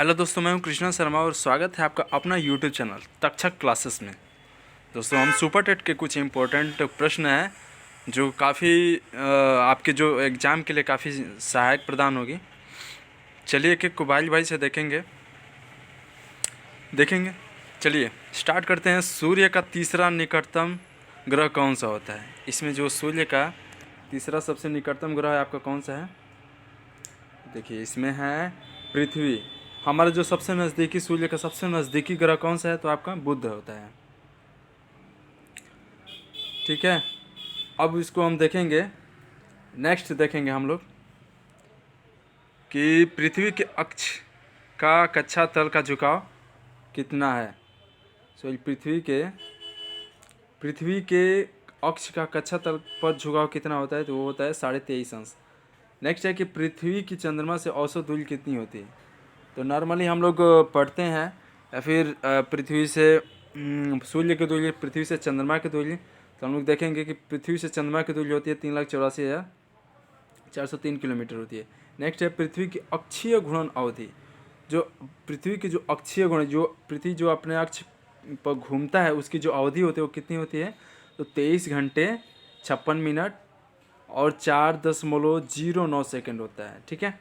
Hello दोस्तों, मैं हूं कृष्णा शर्मा और स्वागत है आपका अपना यूट्यूब चैनल तक्षक क्लासेस में। दोस्तों, हम सुपर टेट के कुछ इम्पोर्टेंट प्रश्न हैं जो काफ़ी आपके जो एग्ज़ाम के लिए काफ़ी सहायक प्रदान होगी। चलिए एक एक को भाई भाई से देखेंगे। चलिए स्टार्ट करते हैं। सूर्य का तीसरा निकटतम ग्रह कौन सा होता है? इसमें जो सूर्य का तीसरा सबसे निकटतम ग्रह है आपका कौन सा है? देखिए, इसमें है पृथ्वी। हमारा जो सबसे नज़दीकी सूर्य का सबसे नज़दीकी ग्रह कौन सा है? तो आपका बुध होता है। ठीक है, अब इसको हम देखेंगे। नेक्स्ट देखेंगे हम लोग कि पृथ्वी के अक्ष का कक्षा तल का झुकाव कितना है। सो पृथ्वी के अक्ष का कक्षा तल पर झुकाव कितना होता है? तो वो होता है 23.5 अंश। नेक्स्ट है कि पृथ्वी की चंद्रमा से औसत दूरी कितनी होती है? तो नॉर्मली हम लोग पढ़ते हैं या फिर पृथ्वी से सूर्य की दूरी, पृथ्वी से चंद्रमा की दूरी, तो हम लोग देखेंगे कि पृथ्वी से चंद्रमा की दूरी होती है 3,84,403 किलोमीटर होती है। नेक्स्ट है पृथ्वी की अक्षीय घूर्णन अवधि। जो पृथ्वी की जो अक्षीय घूर्णन, जो पृथ्वी जो अपने अक्ष पर घूमता है, उसकी जो अवधि होती है वो कितनी होती है? तो 23 घंटे 56 मिनट और 4.09 सेकेंड होता है। ठीक है,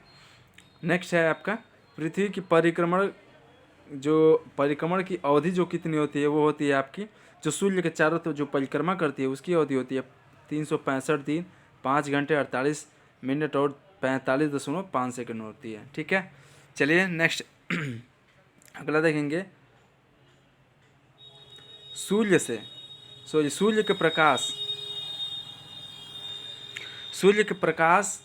नेक्स्ट है आपका पृथ्वी की परिक्रमण की अवधि जो कितनी होती है? वो होती है आपकी, जो सूर्य के चारों तरफ जो परिक्रमा करती है उसकी अवधि होती है 365 दिन 5 घंटे 48 मिनट और 45.5 सेकंड होती है। ठीक है, चलिए नेक्स्ट अगला देखेंगे। सूर्य के प्रकाश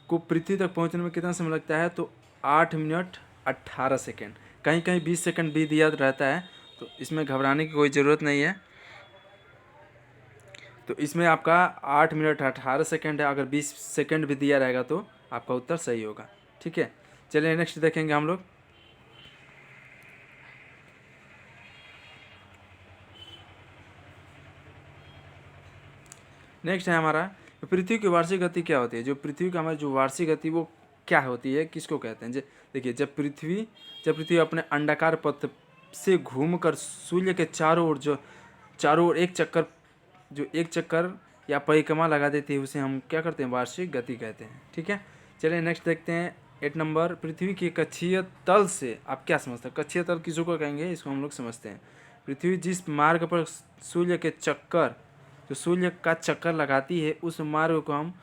को पृथ्वी तक पहुंचने में कितना समय लगता है? तो 8 मिनट 18 सेकेंड। कहीं कहीं 20 सेकंड भी दिया रहता है, तो इसमें घबराने की कोई ज़रूरत नहीं है। तो इसमें आपका 8 मिनट 18 सेकेंड है। अगर 20 सेकंड भी दिया रहेगा तो आपका उत्तर सही होगा। ठीक है, चलिए नेक्स्ट देखेंगे हम लोग। नेक्स्ट है हमारा पृथ्वी की वार्षिक गति क्या होती है? जो पृथ्वी का हमारी जो वार्षिक गति वो क्या होती है, किसको कहते हैं? देखिए, जब पृथ्वी अपने अंडाकार पथ से घूमकर सूर्य के चारों ओर एक चक्कर या परिक्रमा लगा देती है, उसे हम क्या करते हैं? वार्षिक गति कहते हैं। ठीक है, चलिए नेक्स्ट देखते हैं 8 नंबर। पृथ्वी के कक्षीय तल से आप क्या समझते हैं? कक्षीय तल किसको कहेंगे, इसको हम लोग समझते हैं। पृथ्वी जिस मार्ग पर सूर्य का चक्कर लगाती है, उस मार्ग को हम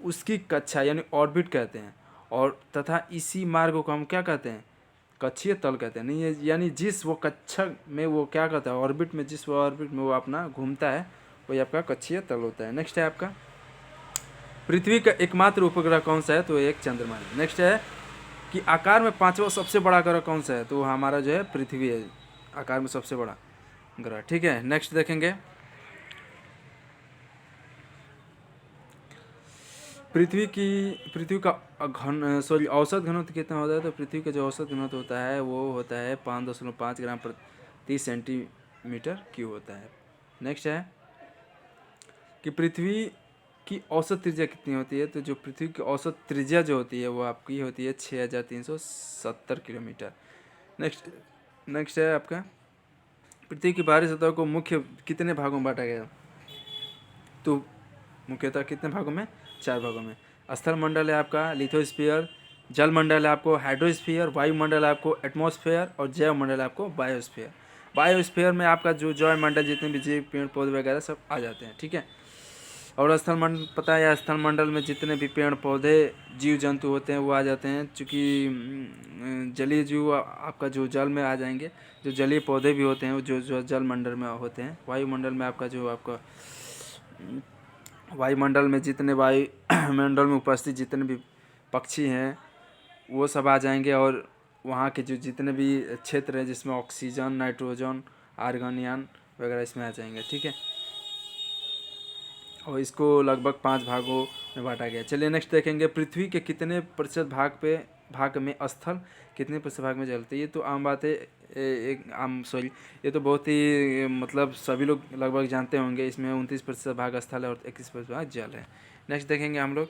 उसकी कक्षा यानी ऑर्बिट कहते हैं। और तथा इसी मार्ग को हम क्या कहते हैं? कक्षीय तल कहते हैं। नहीं, यानी जिस वो कक्षा में वो क्या करता है, ऑर्बिट में, जिस वो ऑर्बिट में वो अपना घूमता है, वही आपका कक्षीय तल होता है। नेक्स्ट है आपका पृथ्वी का एकमात्र उपग्रह कौन सा है? तो एक चंद्रमा है। नेक्स्ट है कि आकार में 5वां सबसे बड़ा ग्रह कौन सा है? तो हमारा जो है पृथ्वी है, आकार में सबसे बड़ा ग्रह। ठीक है, नेक्स्ट देखेंगे। पृथ्वी का औसत घनत्व कितना होता है? तो पृथ्वी का जो औसत घनत्व होता है वो होता है 5.5 ग्राम प्रति सेंटीमीटर क्यूब होता है। नेक्स्ट है कि पृथ्वी की औसत त्रिज्या कितनी होती है? तो जो पृथ्वी की औसत त्रिज्या जो होती है वो आपकी होती है 6,370 किलोमीटर। नेक्स्ट है आपका पृथ्वी की बाहरी सतह को मुख्य कितने भागों में बांटा गया? तो मुख्यतः कितने भागों में? 4 भागों में। स्थल मंडल है आपका लिथोस्फीयर, जल मंडल है आपको हाइड्रोस्फीयर, वायुमंडल है आपको एटमॉस्फेयर और जैव मंडल है आपको बायोस्फीयर। बायोस्फीयर में आपका जो जैव मंडल जितने भी जीव पेड़ पौधे वगैरह सब आ जाते हैं। ठीक है, और स्थल मंडल पता है, स्थल मंडल में जितने भी पेड़ पौधे जीव जंतु होते हैं वो आ जाते हैं। चूँकि जलीय जीव आपका जो जल में आ जाएंगे, जो जलीय पौधे भी होते हैं वो जो जल मंडल में होते हैं। वायुमंडल में आपका वायुमंडल में जितने वायुमंडल में उपस्थित जितने भी पक्षी हैं वो सब आ जाएंगे, और वहाँ के जो जितने भी क्षेत्र हैं जिसमें ऑक्सीजन, नाइट्रोजन, आर्गन वगैरह इसमें आ जाएंगे। ठीक है, और इसको लगभग 5 भागों में बांटा गया। चलिए नेक्स्ट देखेंगे। पृथ्वी के कितने प्रतिशत भाग में स्थल कितने प्रतिशत भाग में जलते हैं? ये तो आम बात है, ये तो बहुत ही मतलब सभी लोग लगभग जानते होंगे। इसमें 29% भाग स्थल है और 21% भाग जल है। नेक्स्ट देखेंगे हम लोग।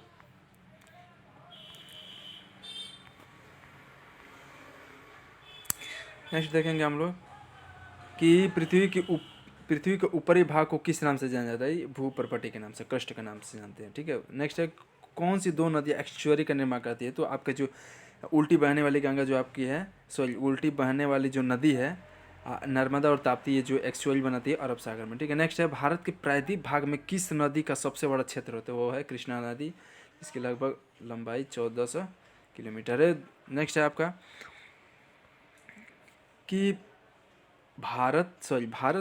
नेक्स्ट देखेंगे हम लोग कि पृथ्वी के ऊपरी भाग को किस नाम से जाना जाता है? भूपर्पटी के नाम से, क्रस्ट के नाम से जानते हैं, ठीक है। नेक्स्ट है, कौन सी दो नदियाँ एक्चुअरी का निर्माण करती है? तो आपका जो उल्टी बहने वाली गंगा जो आपकी है, सॉरी उल्टी बहने वाली जो नदी है नर्मदा और ताप्ती, ये जो एक्चुअली बनाती है अरब सागर में, ठीक है। नेक्स्ट है, भारत के प्रायद्वीप भाग में किस नदी का सबसे बड़ा क्षेत्र होता है? वो है कृष्णा नदी, इसकी लगभग लंबाई 1400 किलोमीटर है। नेक्स्ट है आपका कि भारत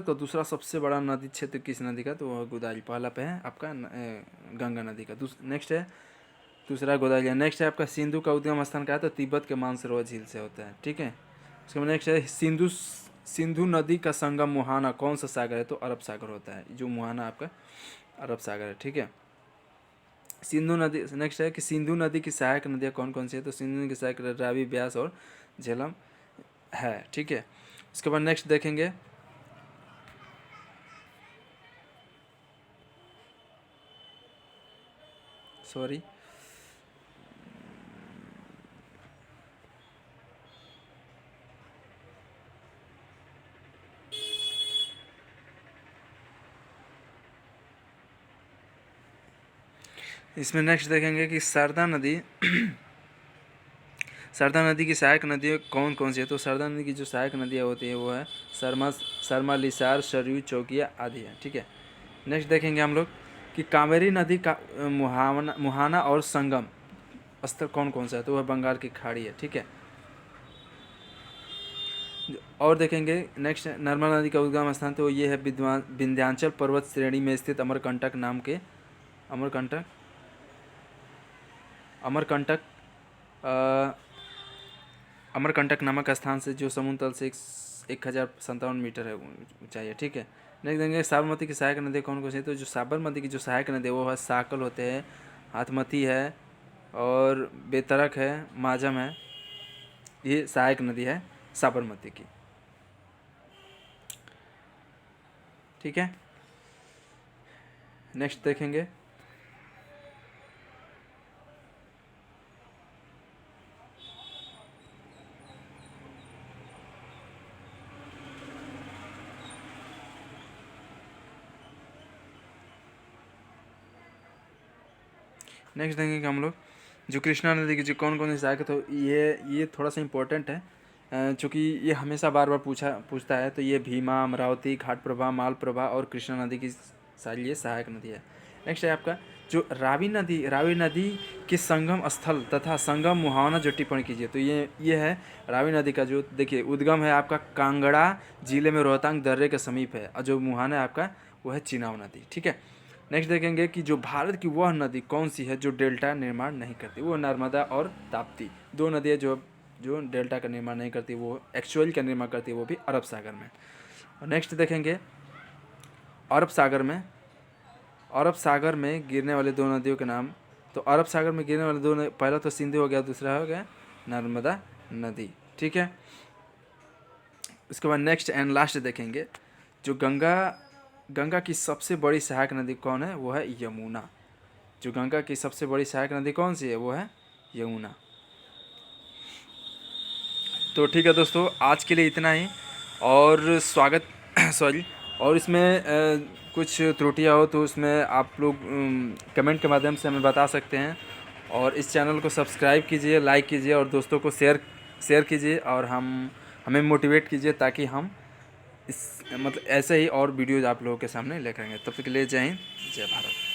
का दूसरा सबसे बड़ा नदी क्षेत्र किस नदी का? तो वह गोदावरी। पहला पे है आपका गंगा नदी का। नेक्स्ट है दूसरा गोदावरी। नेक्स्ट है आपका सिंधु का उद्गम स्थान क्या है? तो तिब्बत के मानसरोवर झील से होता है, ठीक है। उसके बाद नेक्स्ट है सिंधु नदी का संगम मुहाना कौन सा सागर है? तो अरब सागर होता है, जो मुहाना आपका अरब सागर है, ठीक है। सिंधु नदी। नेक्स्ट है कि सिंधु नदी की सहायक नदियाँ कौन कौन सी है? तो सिंधु नदी की सहायक रावी, ब्यास और झेलम है, ठीक है। उसके बाद नेक्स्ट देखेंगे सॉरी इसमें नेक्स्ट देखेंगे कि सरदा नदी सरदा नदी की सहायक नदी कौन कौन सी है? तो सरदा नदी की जो सहायक नदियाँ होती है वो है शर्मा, लिसार, सरयू, चौकिया आदि है, ठीक है। नेक्स्ट देखेंगे हम लोग कि कावेरी नदी का मुहाना और संगम स्थल कौन कौन सा है? तो वह बंगाल की खाड़ी है, ठीक है। और देखेंगे नेक्स्ट नर्मदा नदी का उद्गम स्थान, तो ये है विंध्याचल पर्वत श्रेणी में स्थित अमरकंटक नाम के अमरकंटक नामक स्थान से, जो समुद्र तल से 1057 मीटर है ऊंचाई है, ठीक है। नेक्स्ट देखेंगे साबरमती की सहायक नदी कौन कौन सी है? तो जो साबरमती की जो सहायक नदी है वो है साकल होते हैं, हाथमती है और बेतरक है, माजम है, ये सहायक नदी है साबरमती की, ठीक है। नेक्स्ट देखेंगे नेक्स्ट देखेंगे हम लोग जो कृष्णा नदी की जो कौन कौन सी सहायक है? तो ये थोड़ा सा इम्पोर्टेंट है, चूँकि ये हमेशा बार बार पूछता है। तो ये भीमा, अमरावती, घाटप्रभा, मालप्रभा और कृष्णा नदी की सारी ये सहायक नदी है। नेक्स्ट है आपका जो रावी नदी के संगम स्थल तथा संगम मुहाना जो टिप्पणी कीजिए। तो ये है रावी नदी का जो देखिए उद्गम है आपका कांगड़ा जिले में रोहतांग दर्रे के समीप है, और जो मुहाना है आपका वो है चिनाब नदी, ठीक है। नेक्स्ट देखेंगे कि जो भारत की वह नदी कौन सी है जो डेल्टा निर्माण नहीं करती? वो नर्मदा और ताप्ती, दो नदियाँ जो डेल्टा का निर्माण नहीं करती, वो एक्चुअल का निर्माण करती है, वो भी अरब सागर में। और नेक्स्ट देखेंगे अरब सागर में गिरने वाले दो नदियों के नाम। तो अरब सागर में गिरने वाले दो पहला तो सिंधु हो गया, दूसरा हो गया नर्मदा नदी, ठीक है। उसके बाद नेक्स्ट एंड लास्ट देखेंगे जो गंगा की सबसे बड़ी सहायक नदी कौन है? वो है यमुना। जो गंगा की सबसे बड़ी सहायक नदी कौन सी है? वो है यमुना। तो ठीक है दोस्तों, आज के लिए इतना ही। और स्वागत सॉरी और इसमें कुछ त्रुटियां हो तो उसमें आप लोग कमेंट के माध्यम से हमें बता सकते हैं। और इस चैनल को सब्सक्राइब कीजिए, लाइक कीजिए और दोस्तों को शेयर कीजिए, और हमें मोटिवेट कीजिए ताकि हम ऐसे ही और वीडियोज़ आप लोगों के सामने लेकर आएंगे। तब तक के लिए जय हिंद, जय भारत।